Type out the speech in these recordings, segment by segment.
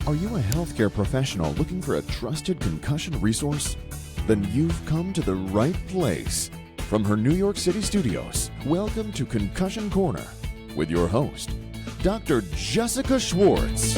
Are you a healthcare professional looking for a trusted concussion resource? Then you've come to the right place. From her New York City studios, welcome to Concussion Corner with your host, Dr. Jessica Schwartz.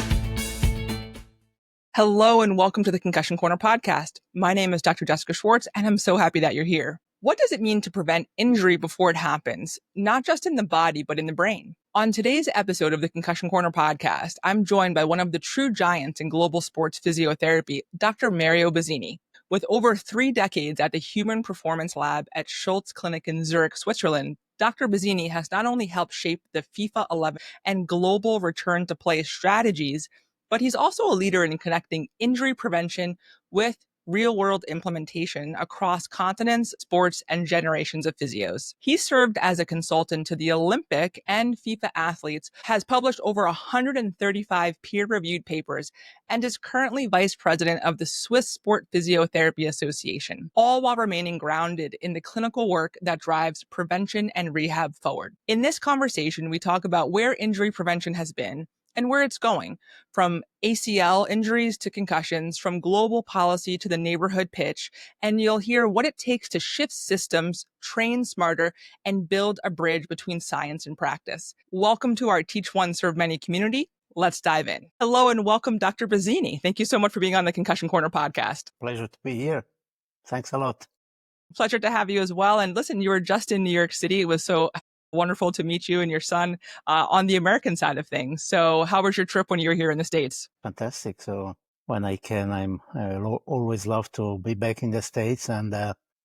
Hello and welcome to the Concussion Corner Podcast. My name is Dr. Jessica Schwartz, and I'm so happy that you're here. What does it mean to prevent injury before it happens, not just in the body, but in the brain? On today's episode of the Concussion Corner Podcast, I'm joined by one of the true giants in global sports physiotherapy, Dr. Mario Bazzini. With over 3 decades at the Human Performance Lab at Schwartz Clinic in Zurich, Switzerland, Dr. Bizzini has not only helped shape the FIFA 11 and global return to play strategies, but he's also a leader in connecting injury prevention with real-world implementation across continents, sports, and generations of physios. He served as a consultant to the Olympic and FIFA athletes, has published over 135 peer-reviewed papers, and is currently vice president of the Swiss Sport Physiotherapy Association, all while remaining grounded in the clinical work that drives prevention and rehab forward. In this conversation, we talk about where injury prevention has been, and where it's going, from ACL injuries to concussions, from global policy to the neighborhood pitch, and you'll hear what it takes to shift systems, train smarter, and build a bridge between science and practice. Welcome to our Teach One, Serve Many community. Let's dive in. Hello and welcome, Dr. Bazzini. Thank you so much for being on the Concussion Corner podcast. Pleasure to be here. Thanks a lot. Pleasure to have you as well. And listen, you were just in New York City. It was so wonderful to meet you and your son on the American side of things. So how was your trip when you were here in the States? Fantastic. So when I can, I always love to be back in the States. And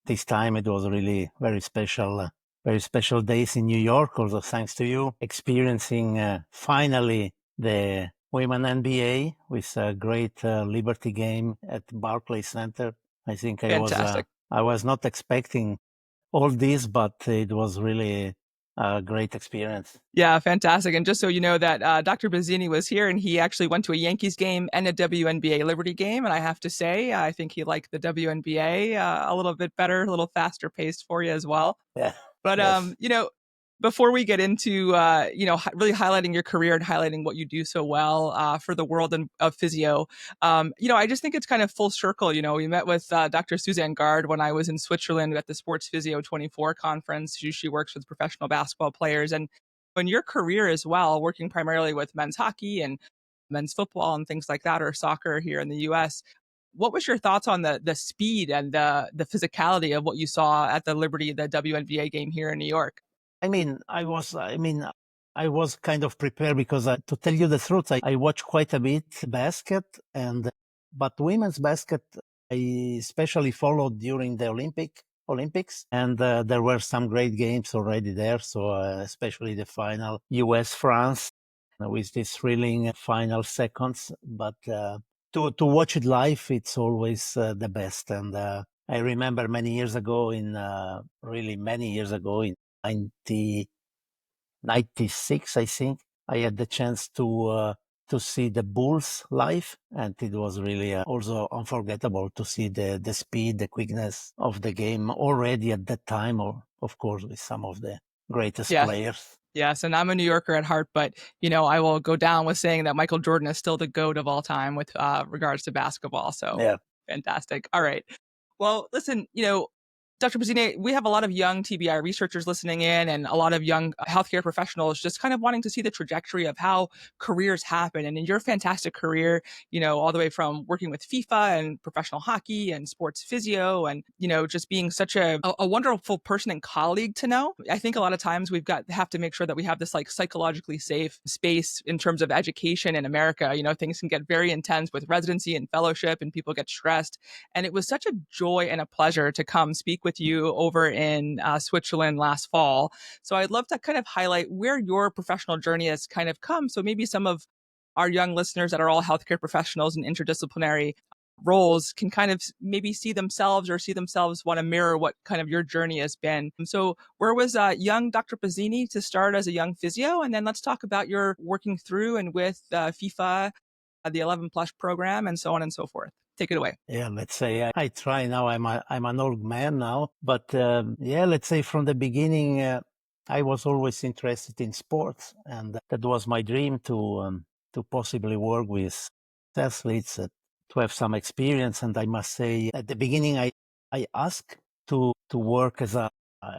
this time it was really very special days in New York. Also, thanks to you, experiencing finally the Women NBA with a great Liberty game at Barclays Center. I think Fantastic. I was not expecting all this, but it was really a great experience. Yeah, fantastic. And just so you know that Dr. Bizzini was here and he actually went to a Yankees game and a WNBA Liberty game. And I have to say, I think he liked the WNBA a little bit better, a little faster paced for you as well. Yeah. But, yes. Before we get into, really highlighting your career and highlighting what you do so well for the world of physio, I just think it's kind of full circle. We met with Dr. Suzanne Gard when I was in Switzerland at the Sports Physio 24 conference. She works with professional basketball players. And in your career as well, working primarily with men's hockey and men's football and things like that, or soccer here in the U.S., what was your thoughts on the speed and the physicality of what you saw at the WNBA game here in New York? I was kind of prepared because to tell you the truth, I watch quite a bit basket but women's basket, I especially followed during the Olympics, and there were some great games already there. So especially the final US-France with these thrilling final seconds. But to watch it live, it's always the best. And I remember many years ago in 1996, I think, I had the chance to see the Bulls live, and it was really also unforgettable to see the speed, the quickness of the game already at that time, or of course with some of the greatest players. Yes, and I'm a New Yorker at heart, but I will go down with saying that Michael Jordan is still the GOAT of all time with regards to basketball. So yeah. Fantastic. All right. Well, listen, Dr. Bazzini, we have a lot of young TBI researchers listening in and a lot of young healthcare professionals just kind of wanting to see the trajectory of how careers happen. And in your fantastic career, all the way from working with FIFA and professional hockey and sports physio and, just being such a wonderful person and colleague to know. I think a lot of times have to make sure that we have this like psychologically safe space in terms of education in America. Things can get very intense with residency and fellowship and people get stressed. And it was such a joy and a pleasure to come speak with you over in Switzerland last fall. So I'd love to kind of highlight where your professional journey has kind of come. So maybe some of our young listeners that are all healthcare professionals in interdisciplinary roles can kind of maybe see themselves want to mirror what kind of your journey has been. So where was young Dr. Bazzini to start as a young physio? And then let's talk about your working through and with FIFA, the 11 plus program and so on and so forth. Take it away. Yeah, let's say I try now. I'm an old man now, but let's say from the beginning, I was always interested in sports, and that was my dream to possibly work with athletes to have some experience. And I must say, at the beginning, I asked to work as a,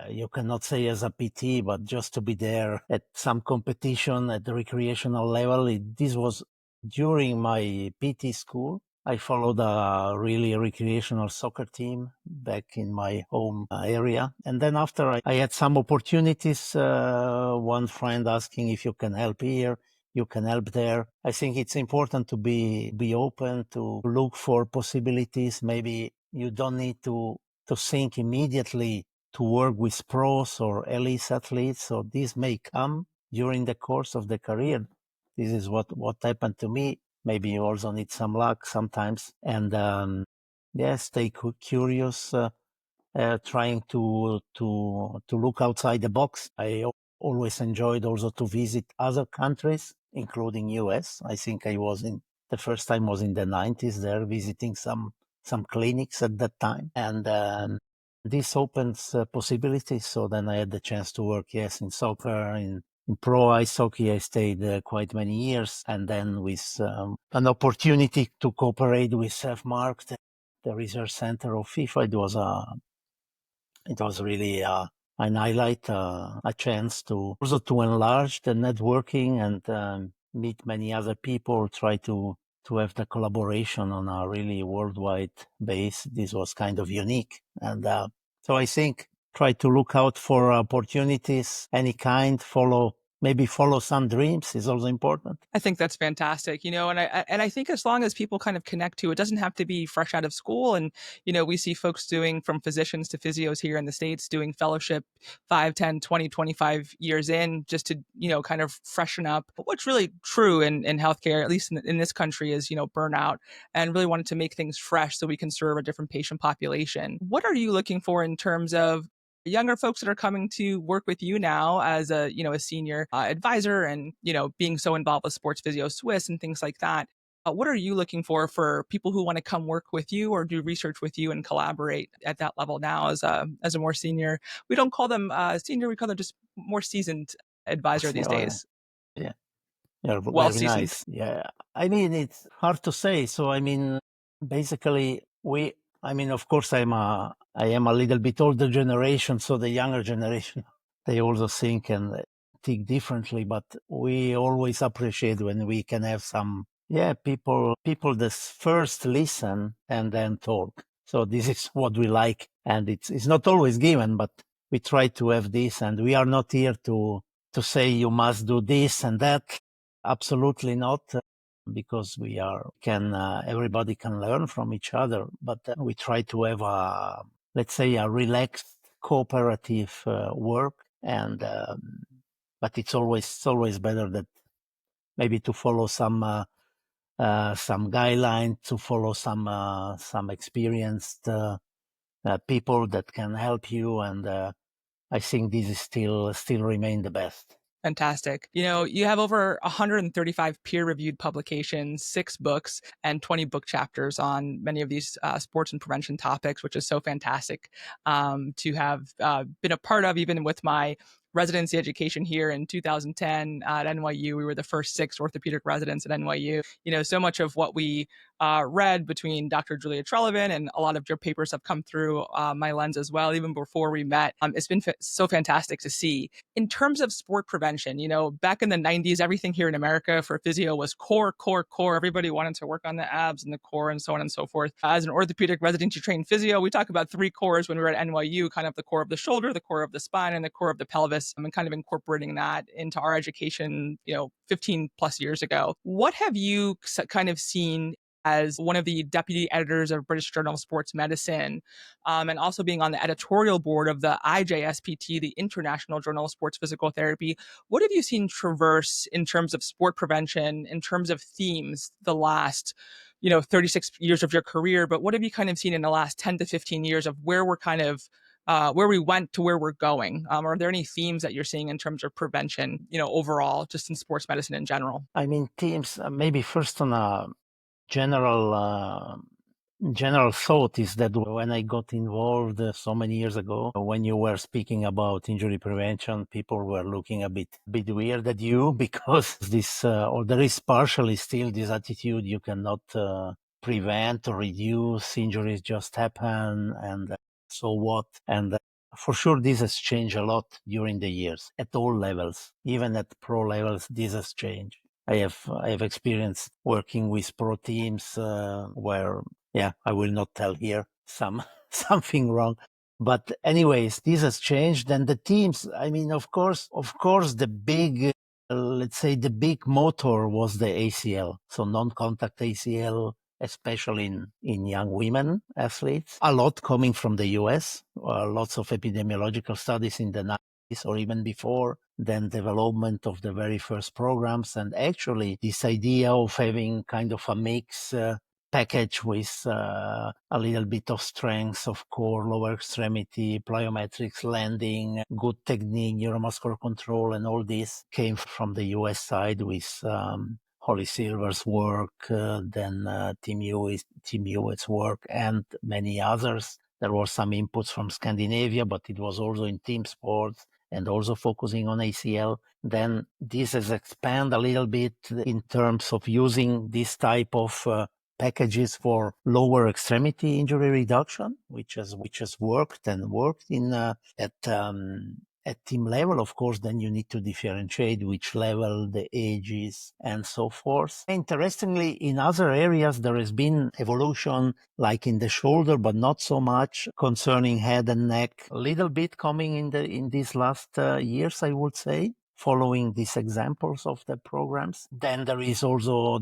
you cannot say as a PT, but just to be there at some competition at the recreational level. This was during my PT school. I followed a really recreational soccer team back in my home area. And then after I had some opportunities, one friend asking if you can help here, you can help there. I think it's important to be open, to look for possibilities. Maybe you don't need to think immediately to work with pros or elite athletes. So this may come during the course of the career. This is what happened to me. Maybe you also need some luck sometimes. And stay curious, trying to look outside the box. I always enjoyed also to visit other countries, including US. I think the first time was in the 90s there, visiting some clinics at that time. And this opens possibilities. So then I had the chance to work, yes, in soccer, in pro ice hockey. I stayed quite many years. And then with an opportunity to cooperate with Mark, the research center of FIFA, it was really an highlight, a chance to also to enlarge the networking and meet many other people, try to have the collaboration on a really worldwide base. This was kind of unique. And so I think try to look out for opportunities, any kind, maybe follow some dreams is also important. I think that's fantastic, and I think as long as people kind of connect to it, doesn't have to be fresh out of school. And, we see folks doing from physicians to physios here in the States doing fellowship 5, 10, 20, 25 years in just to, kind of freshen up. But what's really true in healthcare, at least in this country, is, burnout, and really wanted to make things fresh so we can serve a different patient population. What are you looking for in terms of younger folks that are coming to work with you now as a senior advisor and, being so involved with Sports Physio Swiss and things like that? What are you looking for people who want to come work with you or do research with you and collaborate at that level now as a more senior? We don't call them senior, we call them just more seasoned advisor these days. Yeah. Yeah, Well very seasoned. nice. Yeah. I mean, it's hard to say. So, I mean, basically, of course, I am a little bit older generation. So the younger generation, they also think and think differently. But we always appreciate when we can have some, people that first listen and then talk. So this is what we like. And it's not always given, but we try to have this. And we are not here to say you must do this and that. Absolutely not, because everybody can learn from each other, but we try to have let's say a relaxed cooperative work. And but it's always better that maybe to follow some guidelines, to follow some experienced people that can help you. And I think this is still remain the best. Fantastic. You have over 135 peer-reviewed publications, 6 books, and 20 book chapters on many of these sports and prevention topics, which is so fantastic to have been a part of. Even with my residency education here in 2010 at NYU, we were the first 6 orthopedic residents at NYU. So much of what we read between Dr. Julia Trelevan and a lot of your papers have come through my lens as well, even before we met. It's been so fantastic to see. In terms of sport prevention, back in the 90s, everything here in America for physio was core. Everybody wanted to work on the abs and the core and so on and so forth. As an orthopedic residency trained physio, we talk about 3 cores when we were at NYU, kind of the core of the shoulder, the core of the spine, and the core of the pelvis, and kind of incorporating that into our education, 15 plus years ago. What have you kind of seen as one of the deputy editors of British Journal of Sports Medicine, and also being on the editorial board of the IJSPT, the International Journal of Sports Physical Therapy? What have you seen traverse in terms of sport prevention, in terms of themes, the last 36 years of your career? But what have you kind of seen in the last 10 to 15 years of where we're kind of where we went to where we're going? Are there any themes that you're seeing in terms of prevention, overall, just in sports medicine in general? I mean, themes, maybe first on a general general thought is that when I got involved so many years ago, when you were speaking about injury prevention, people were looking a bit weird at you because or there is partially still this attitude you cannot prevent or reduce, injuries just happen, and so what? And for sure, this has changed a lot during the years at all levels, even at pro levels. This has changed. I have experience working with pro teams where, I will not tell here something wrong. But anyways, this has changed. And the teams, I mean, of course, the big, let's say the big motor was the ACL. So non-contact ACL, especially in young women athletes, a lot coming from the US, lots of epidemiological studies in the 90s or even before, then development of the very first programs. And actually this idea of having kind of a mix package with a little bit of strength of core, lower extremity, plyometrics, landing, good technique, neuromuscular control, and all this came from the US side with Holly Silver's work, then Tim Hewitt's work, and many others. There were some inputs from Scandinavia, but it was also in team sports and also focusing on ACL. Then this has expanded a little bit in terms of using this type of packages for lower extremity injury reduction, which has worked in at team level. Of course, then you need to differentiate which level, the ages, and so forth. Interestingly, in other areas, there has been evolution, like in the shoulder, but not so much concerning head and neck. A little bit coming in these last years, I would say, following these examples of the programs. Then there is also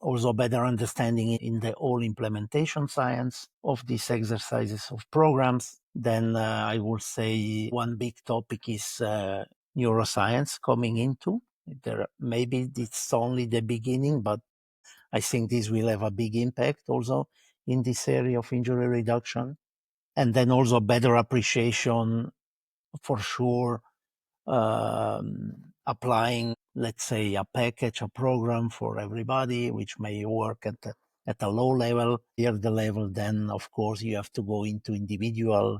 also better understanding in the whole implementation science of these exercises of programs. Then I would say one big topic is neuroscience coming into. Maybe it's only the beginning, but I think this will have a big impact also in this area of injury reduction. And then also better appreciation, for sure, applying, let's say, a package, a program for everybody, which may work at a low level. Here, the level, then of course you have to go into individual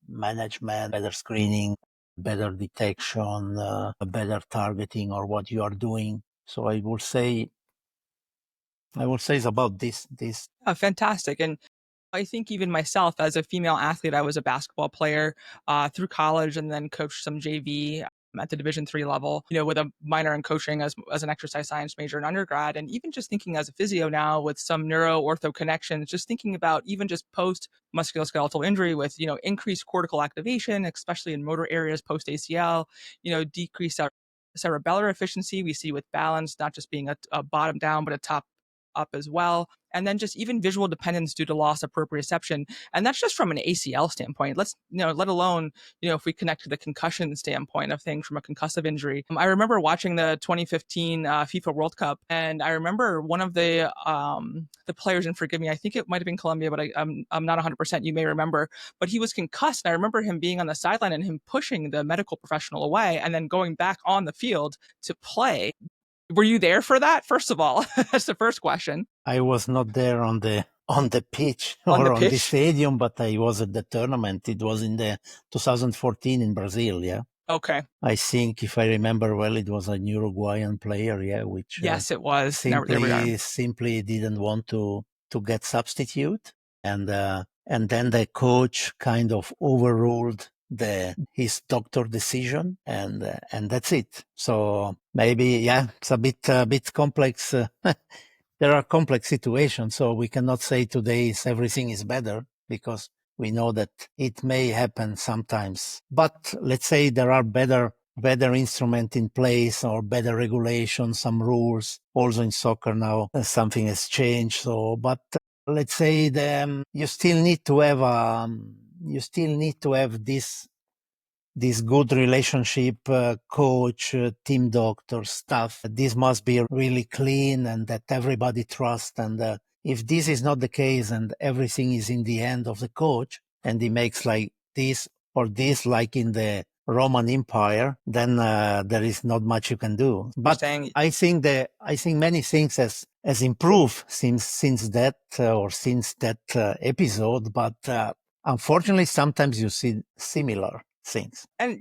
management, better screening, better detection, better targeting, or what you are doing. So I will say it's about this. Fantastic. And I think even myself as a female athlete, I was a basketball player through college and then coached some JV at the Division III level, with a minor in coaching as an exercise science major in undergrad. And even just thinking as a physio now with some neuro-ortho connections, just thinking about even just post musculoskeletal injury with, increased cortical activation, especially in motor areas post ACL, decreased cerebellar efficiency we see with balance, not just being a bottom down, but a top up as well. And then just even visual dependence due to loss of proprioception. And that's just from an ACL standpoint. Let's, let alone, if we connect to the concussion standpoint of things from a concussive injury. I remember watching the 2015 FIFA World Cup, and I remember one of the players, and forgive me, I think it might have been Colombia, but I'm not 100%, you may remember, but he was concussed. And I remember him being on the sideline and him pushing the medical professional away and then going back on the field to play. Were you there for that? First of all, that's the first question. I was not there on the pitch or on the stadium, but I was at the tournament. It was in the 2014 in Brazil. Yeah. Okay. I think, if I remember well, it was an Uruguayan player. Yeah, which yes, it was. Simply didn't want to get substitute, and then the coach kind of overruled his doctor decision, and that's it. So maybe, it's a bit complex. There are complex situations, so we cannot say today everything is better, because we know that it may happen sometimes. But let's say there are better instrument in place, or better regulations, some rules. Also in soccer now, something has changed. So, but let's say you still need to have this good relationship, coach, team doctor, staff. This must be really clean and that everybody trusts. And if this is not the case and everything is in the hand of the coach and he makes like this or this, like in the Roman Empire, then there is not much you can do. But I think many things has improved since that episode, but unfortunately, sometimes you see similar things. And,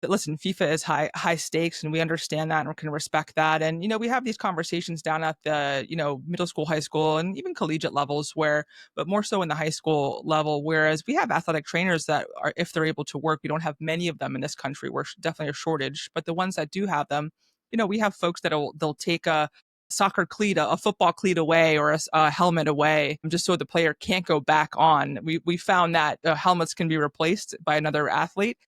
listen, FIFA is high stakes, and we understand that and we can respect that. And, we have these conversations down at the, middle school, high school, and even collegiate levels but more so in the high school level, whereas we have athletic trainers that are, if they're able to work, we don't have many of them in this country. We're definitely a shortage, but the ones that do have them, we have folks they'll take a soccer cleat, a football cleat away, or a helmet away, just so the player can't go back on. We found that helmets can be replaced by another athlete.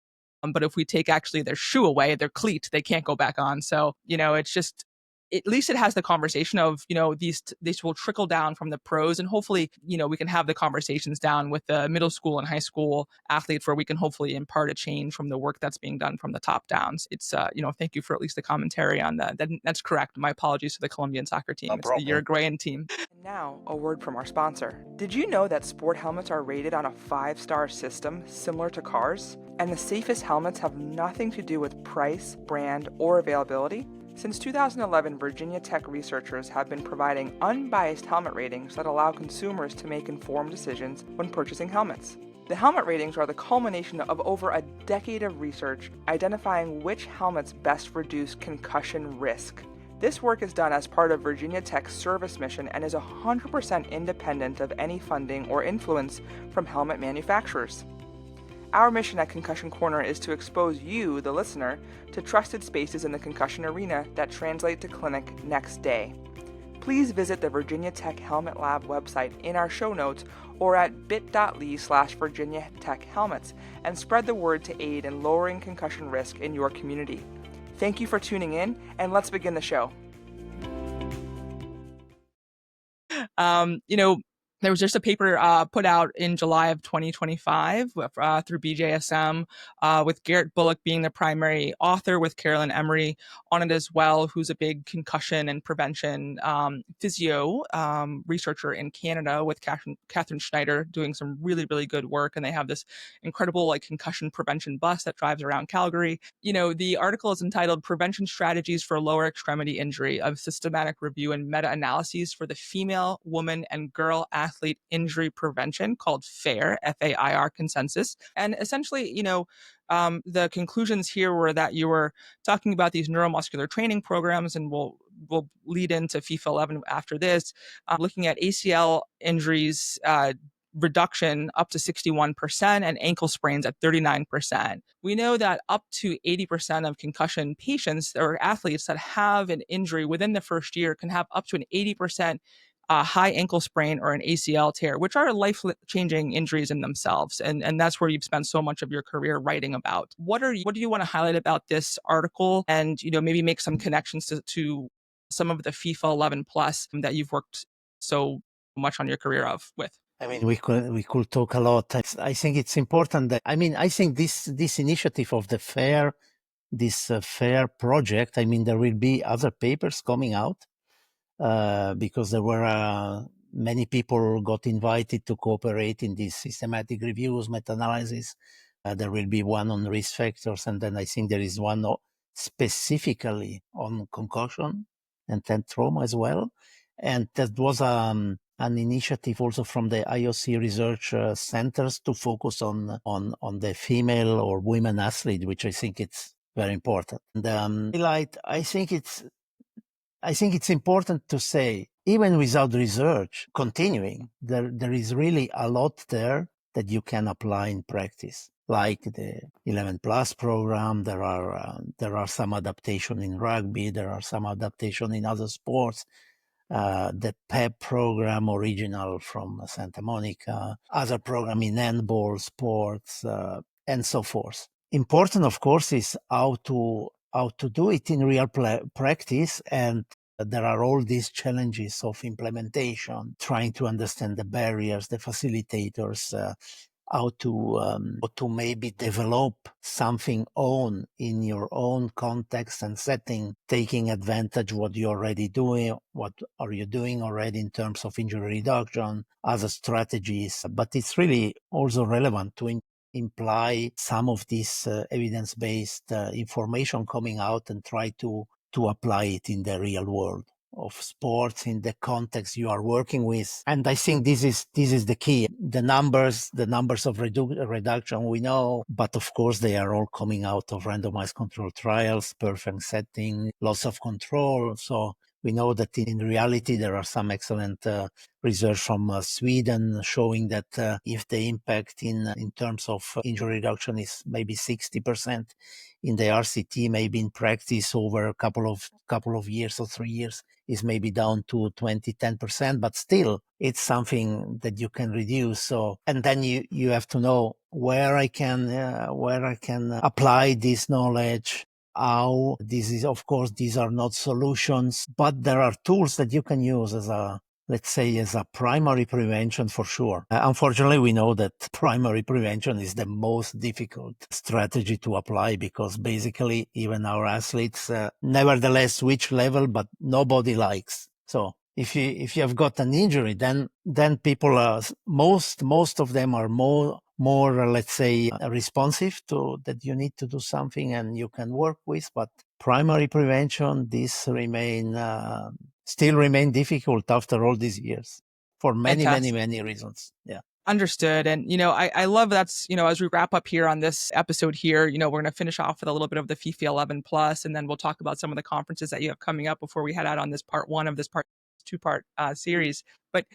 But if we take actually their shoe away, their cleat, they can't go back on. So, it's just, at least it has the conversation of, these will trickle down from the pros, and hopefully, we can have the conversations down with the middle school and high school athletes where we can hopefully impart a change from the work that's being done from the top downs. It's, thank you for at least the commentary on that. That's correct. My apologies to the Colombian soccer team. No It's problem. the Uruguayan team. And now, a word from our sponsor. Did you know that sport helmets are rated on a 5-star system similar to cars? And the safest helmets have nothing to do with price, brand, or availability? Since 2011, Virginia Tech researchers have been providing unbiased helmet ratings that allow consumers to make informed decisions when purchasing helmets. The helmet ratings are the culmination of over a decade of research identifying which helmets best reduce concussion risk. This work is done as part of Virginia Tech's service mission and is 100% independent of any funding or influence from helmet manufacturers. Our mission at Concussion Corner is to expose you, the listener, to trusted spaces in the concussion arena that translate to clinic next day. Please visit the Virginia Tech Helmet Lab website in our show notes or at bit.ly/Virginia Tech Helmets and spread the word to aid in lowering concussion risk in your community. Thank you for tuning in, and let's begin the show. There was just a paper put out in July of 2025 through BJSM with Garrett Bullock being the primary author, with Carolyn Emery on it as well, who's a big concussion and prevention physio researcher in Canada, with Catherine Schneider doing some really, really good work. And they have this incredible concussion prevention bus that drives around Calgary. The article is entitled Prevention Strategies for Lower Extremity Injury, of Systematic Review and Meta-Analyses for the Female, Woman, and Girl Athlete Injury Prevention, called FAIR, F-A-I-R consensus. And essentially, the conclusions here were that you were talking about these neuromuscular training programs, and we'll lead into FIFA 11 after this, looking at ACL injuries, reduction up to 61% and ankle sprains at 39%. We know that up to 80% of concussion patients or athletes that have an injury within the first year can have up to an 80% high ankle sprain or an ACL tear, which are life-changing injuries in themselves. And that's where you've spent so much of your career writing about. What do you want to highlight about this article, and maybe make some connections to some of the FIFA 11 plus that you've worked so much on your career with? I mean, we could talk a lot. I think it's important that, I think this initiative of the FAIR, this FAIR project, there will be other papers coming out. Because there were many people got invited to cooperate in these systematic reviews, meta-analysis. There will be one on risk factors, and then I think there is one specifically on concussion and then trauma as well. And that was an initiative also from the IOC research centers to focus on the female or women athlete, which I think it's very important. And I think it's important to say, even without research continuing, there is really a lot there that you can apply in practice. Like the 11 Plus program, there are some adaptation in rugby, there are some adaptation in other sports. The PEP program, original from Santa Monica, other program in handball, sports, and so forth. Important, of course, is how to do it in real practice, and there are all these challenges of implementation, trying to understand the barriers, the facilitators, how to maybe develop something own in your own context and setting, taking advantage what you're already doing, what are you doing already in terms of injury reduction, other strategies. But it's really also relevant to imply some of this evidence-based information coming out and try to apply it in the real world. sports in the context you are working with. And I think this is the key. The numbers of reduction we know, but of course they are all coming out of randomized controlled trials, perfect setting, loss of control. So we know that in reality there are some excellent research from Sweden showing that if the impact in terms of injury reduction is maybe 60% in the RCT, maybe in practice over a couple of years or 3 years is maybe down to 10%, but still it's something that you can reduce. So, and then you have to know where I can apply this knowledge. How this is, of course, these are not solutions, but there are tools that you can use as a primary prevention for sure. Unfortunately, we know that primary prevention is the most difficult strategy to apply because basically even our athletes nevertheless switch level, but nobody likes. So if you have got an injury, then people are, most of them are more, let's say, responsive to that you need to do something and you can work with. But primary prevention, this still remain difficult after all these years for many, Fantastic. many reasons. Yeah. Understood. And, I love that's, as we wrap up here on this episode here, we're going to finish off with a little bit of the FIFA 11 plus, and then we'll talk about some of the conferences that you have coming up before we head out on this part one of this two-part series. But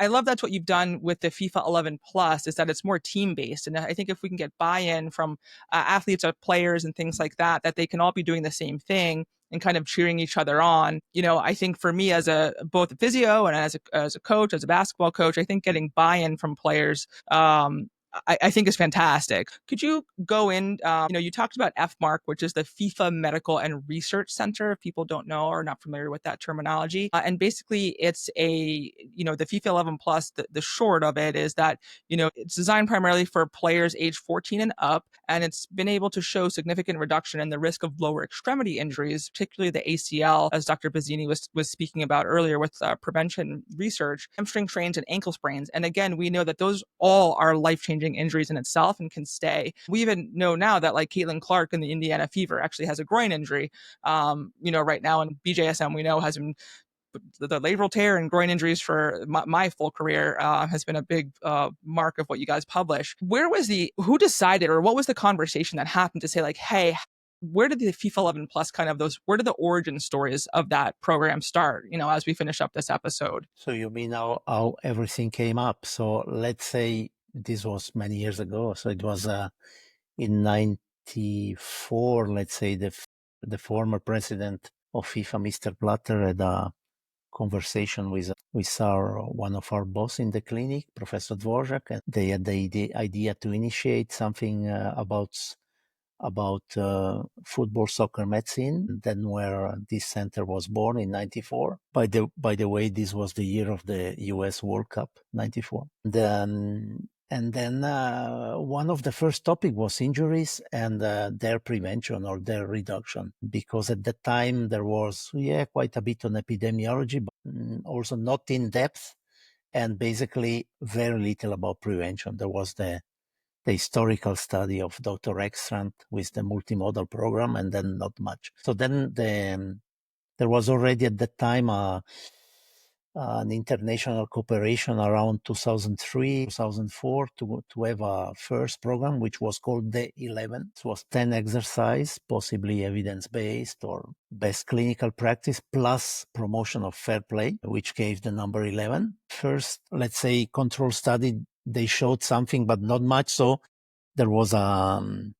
I love that's what you've done with the FIFA 11 plus is that it's more team-based. And I think if we can get buy-in from athletes or players and things like that they can all be doing the same thing and kind of cheering each other on. I think for me as both a physio and as a coach, as a basketball coach, I think getting buy-in from players, I think is fantastic. Could you go in, you talked about FMARC, which is the FIFA Medical and Research Center, if people don't know or are not familiar with that terminology. And basically it's the FIFA 11 plus, the short of it is that, it's designed primarily for players age 14 and up, and it's been able to show significant reduction in the risk of lower extremity injuries, particularly the ACL, as Dr. Bazzini was speaking about earlier with prevention research, hamstring strains and ankle sprains. And again, we know that those all are life-changing injuries in itself and can stay. We even know now that like Caitlin Clark in the Indiana Fever actually has a groin injury, right now, and BJSM we know has been the labral tear and groin injuries for my full career has been a big mark of what you guys publish. Who decided or what was the conversation that happened to say like, hey, where did the FIFA 11 plus where did the origin stories of that program start, as we finish up this episode? So you mean how everything came up. So let's say this was many years ago. So it was in 94, let's say the former president of FIFA, Mr. Blatter, had a conversation with one of our boss in the clinic, Professor Dvorak, and they had the idea to initiate something about football, soccer medicine. Then where this center was born in 94. By the way, this was the year of the US World Cup, 94. And then one of the first topic was injuries and their prevention or their reduction, because at that time there was quite a bit on epidemiology, but also not in depth, and basically very little about prevention. There was the historical study of Dr. Ekstrand with the multimodal program, and then not much. So then there was already at that time an international cooperation around 2003, 2004 to have a first program, which was called the 11. It was 10 exercise, possibly evidence-based or best clinical practice, plus promotion of fair play, which gave the number 11. First, let's say, control study, they showed something, but not much. So there was an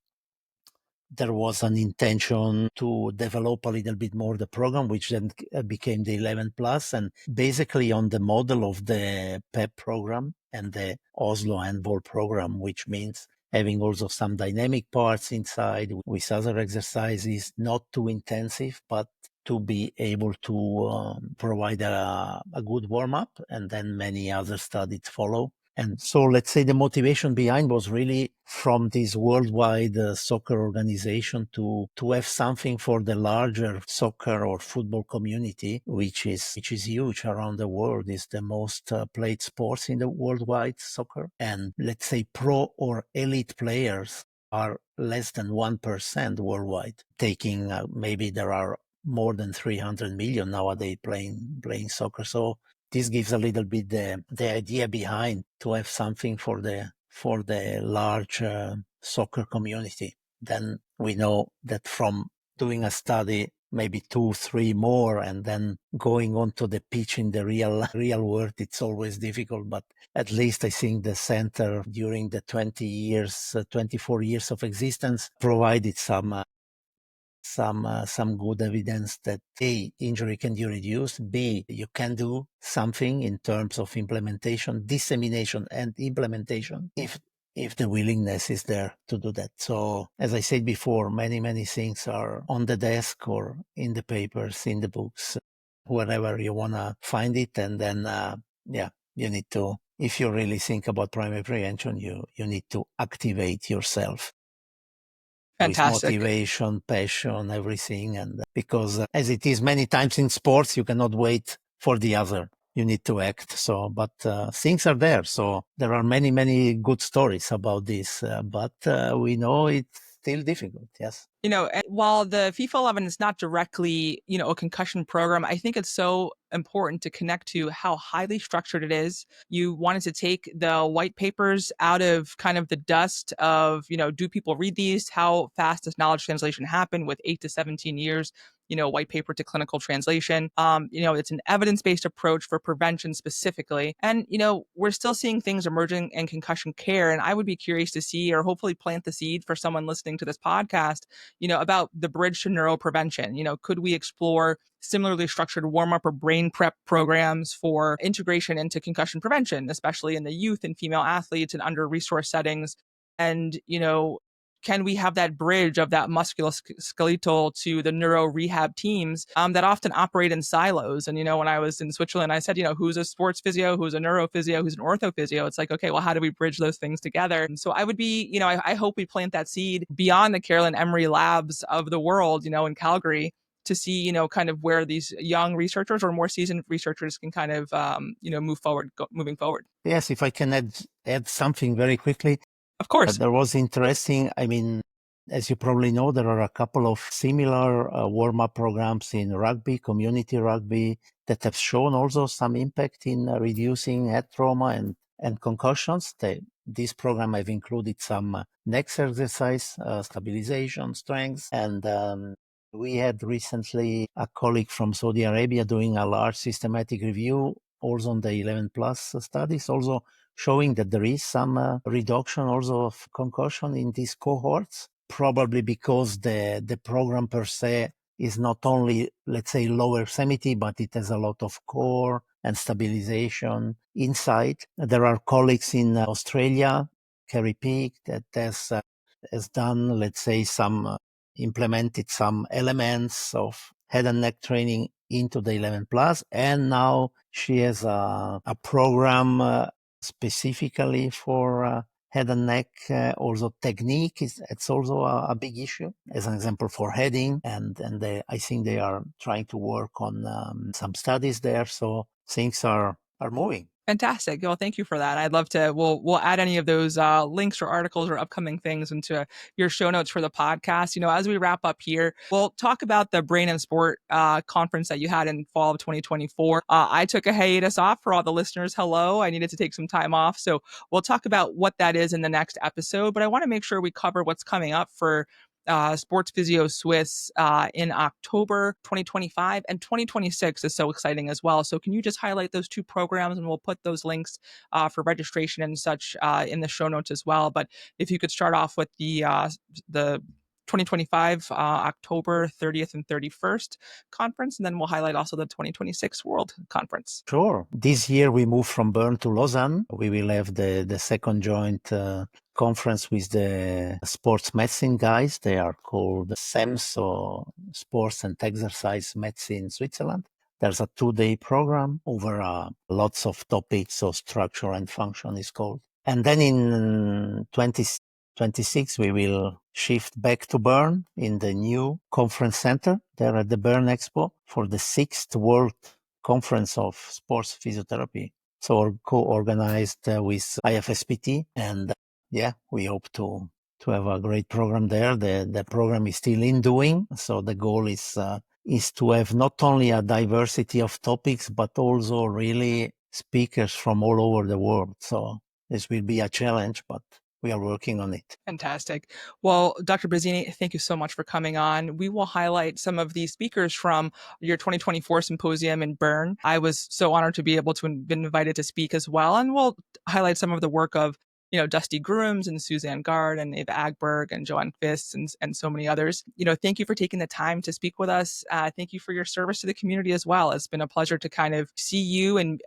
intention to develop a little bit more the program, which then became the 11 plus, and basically on the model of the PEP program and the Oslo handball program, which means having also some dynamic parts inside with other exercises, not too intensive, but to be able to provide a good warm-up, and then many other studies follow. And so let's say the motivation behind was really from this worldwide soccer organization to have something for the larger soccer or football community, which is huge around the world. It's the most played sports in the worldwide soccer. And let's say pro or elite players are less than 1% worldwide, taking maybe there are more than 300 million nowadays playing soccer. So this gives a little bit the idea behind to have something for the large soccer community. Then we know that from doing a study, maybe 2, 3 more, and then going on to the pitch in the real world, it's always difficult. But at least I think the center during the 24 years of existence provided some good evidence that A, injury can be reduced, B, you can do something in terms of implementation, dissemination and implementation if the willingness is there to do that. So as I said before, many things are on the desk or in the papers, in the books, wherever you want to find it. And then, you need to, if you really think about primary prevention, you need to activate yourself. Fantastic. With motivation, passion, everything. And because as it is many times in sports, you cannot wait for the other. You need to act. So, but things are there. So there are many good stories about this, but we know it's still difficult. Yes. While the FIFA 11 is not directly, a concussion program, I think it's so important to connect to how highly structured it is. You wanted to take the white papers out of kind of the dust of, do people read these? How fast does knowledge translation happen with 8 to 17 years? White paper to clinical translation. It's an evidence-based approach for prevention specifically. And, we're still seeing things emerging in concussion care. And I would be curious to see, or hopefully plant the seed for someone listening to this podcast, about the bridge to neuroprevention. Could we explore similarly structured warm-up or brain prep programs for integration into concussion prevention, especially in the youth and female athletes and under-resourced settings? And, can we have that bridge of that musculoskeletal to the neuro rehab teams that often operate in silos? And, when I was in Switzerland, I said, who's a sports physio, who's a neuro physio, who's an ortho physio? It's like, okay, well, how do we bridge those things together? And so I would be, I hope we plant that seed beyond the Carolyn Emery labs of the world, in Calgary, to see, kind of where these young researchers or more seasoned researchers can kind of, moving forward. Yes, if I can add something very quickly. Of course. That was interesting. I mean, as you probably know, there are a couple of similar warm-up programs in rugby, community rugby, that have shown also some impact in reducing head trauma and concussions. This program have included some neck exercise, stabilization, strength, and we had recently a colleague from Saudi Arabia doing a large systematic review also on the 11 plus studies, also showing that there is some reduction also of concussion in these cohorts, probably because the program per se is not only, let's say, lower extremity, but it has a lot of core and stabilization inside. There are colleagues in Australia, Kerry Peak, that has done, let's say, implemented some elements of head and neck training into the 11 plus, and now she has a program specifically for head and neck. Also technique it's also a big issue, as an example for heading, and I think they are trying to work on some studies there, so things are moving. Fantastic. Well, thank you for that. I'd love to, we'll add any of those links or articles or upcoming things into your show notes for the podcast. As we wrap up here, we'll talk about the Brain and Sport conference that you had in fall of 2024. I took a hiatus off. For all the listeners. Hello. I needed to take some time off. So we'll talk about what that is in the next episode, but I want to make sure we cover what's coming up for Sports Physio Swiss in October 2025, and 2026 is so exciting as well. So can you just highlight those two programs, and we'll put those links for registration and such in the show notes as well. But if you could start off with the 2025 October 30th and 31st conference, and then we'll highlight also the 2026 World Conference. Sure. This year we move from Bern to Lausanne. We will have the second joint conference with the sports medicine guys. They are called SEMS, so Sports and Exercise Medicine Switzerland. There's a 2-day program over lots of topics, so structure and function is called. And then in 2026, we will shift back to Bern in the new conference center there at the Bern Expo for the 6th World Conference of Sports Physiotherapy. So co-organized with IFSPT, and we hope to have a great program there. The program is still in doing, so the goal is is to have not only a diversity of topics, but also really speakers from all over the world. So this will be a challenge, but we are working on it. Fantastic. Well, Dr. Bazzini, thank you so much for coming on. We will highlight some of these speakers from your 2024 symposium in Bern. I was so honored to be able to be invited to speak as well. And we'll highlight some of the work of Dusty Grooms and Suzanne Gard and Eva Agberg and Joanne Fists and so many others. Thank you for taking the time to speak with us. Thank you for your service to the community as well. It's been a pleasure to kind of see you and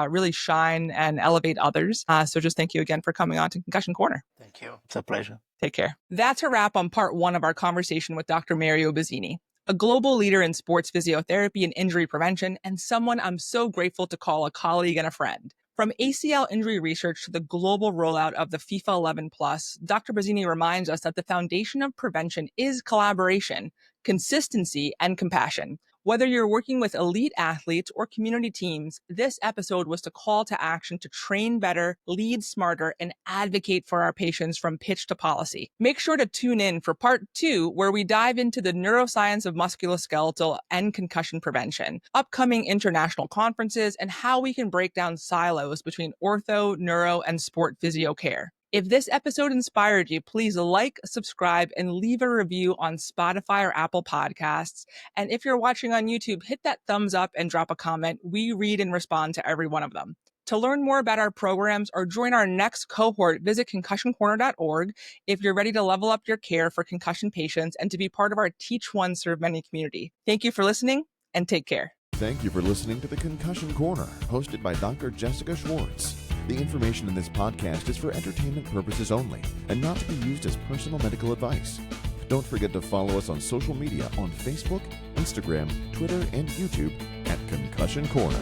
really shine and elevate others. So just thank you again for coming on to Concussion Corner. Thank you. It's a pleasure. Take care. That's a wrap on part one of our conversation with Dr. Mario Bizzini, a global leader in sports physiotherapy and injury prevention, and someone I'm so grateful to call a colleague and a friend. From ACL injury research to the global rollout of the FIFA 11 Plus, Dr. Bazzini reminds us that the foundation of prevention is collaboration, consistency, and compassion. Whether you're working with elite athletes or community teams, this episode was to call to action to train better, lead smarter, and advocate for our patients from pitch to policy. Make sure to tune in for part 2, where we dive into the neuroscience of musculoskeletal and concussion prevention, upcoming international conferences, and how we can break down silos between ortho, neuro, and sport physio care. If this episode inspired you, please like, subscribe, and leave a review on Spotify or Apple Podcasts. And if you're watching on YouTube, hit that thumbs up and drop a comment. We read and respond to every one of them. To learn more about our programs or join our next cohort, visit concussioncorner.org if you're ready to level up your care for concussion patients and to be part of our Teach One, Serve Many community. Thank you for listening and take care. Thank you for listening to the Concussion Corner, hosted by Dr. Jessica Schwartz. The information in this podcast is for entertainment purposes only and not to be used as personal medical advice. Don't forget to follow us on social media on Facebook, Instagram, Twitter, and YouTube at Concussion Corner.